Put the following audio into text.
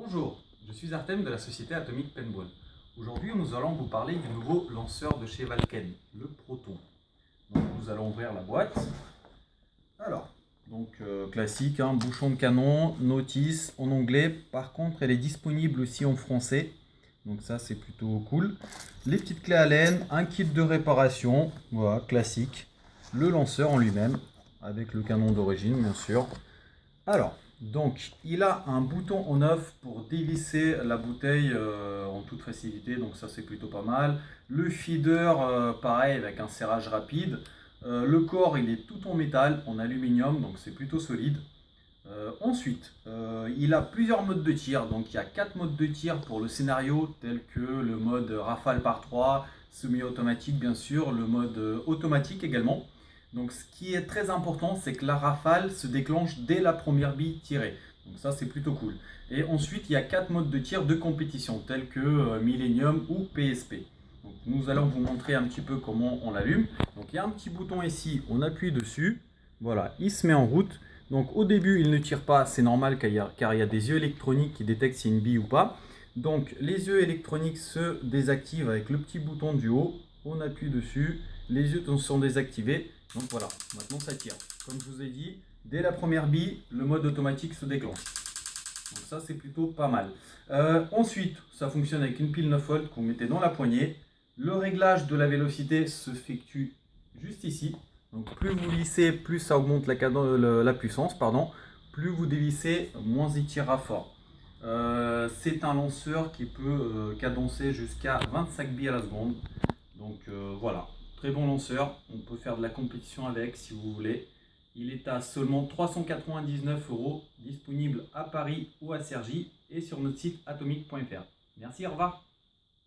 Bonjour, je suis Artem de la société Atomic Paintball. Aujourd'hui, nous allons vous parler du nouveau lanceur de chez Valken, le Proton. Donc, nous allons ouvrir la boîte. Alors, classique, hein, bouchon de canon, notice en anglais. Par contre, elle est disponible aussi en français. Donc ça, c'est plutôt cool. Les petites clés Allen, un kit de réparation, voilà, classique. Le lanceur en lui-même, avec le canon d'origine, bien sûr. Alors, il a un bouton on off pour dévisser la bouteille en toute facilité, donc ça c'est plutôt pas mal. Le feeder, pareil, avec un serrage rapide. Le corps, il est tout en métal, en aluminium, donc c'est plutôt solide. Il a plusieurs modes de tir, donc il y a 4 modes de tir pour le scénario, tels que le mode rafale par 3, semi-automatique bien sûr, le mode automatique également. Donc ce qui est très important, c'est que la rafale se déclenche dès la première bille tirée. Donc ça c'est plutôt cool. Et ensuite il y a 4 modes de tir de compétition, tels que Millennium ou PSP. Donc, nous allons vous montrer un petit peu comment on l'allume. Donc il y a un petit bouton ici, on appuie dessus, voilà, il se met en route. Donc au début, il ne tire pas, c'est normal car il y a des yeux électroniques qui détectent si une bille ou pas. Donc les yeux électroniques se désactivent avec le petit bouton du haut. On appuie dessus, les yeux sont désactivés. Donc voilà, maintenant ça tire. Comme je vous ai dit, dès la première bille, le mode automatique se déclenche. Donc ça c'est plutôt pas mal. Ensuite, ça fonctionne avec une pile 9 volts qu'on mettez dans la poignée. Le réglage de la vélocité s'effectue juste ici. Donc plus vous lissez, plus ça augmente la puissance. Pardon. Plus vous dévissez, moins il tirera fort. C'est un lanceur qui peut cadencer jusqu'à 25 billes à la seconde. Donc voilà, très bon lanceur. On peut faire de la compétition avec si vous voulez. Il est à seulement 399 €, disponible à Paris ou à Cergy et sur notre site atomic.fr. Merci, au revoir.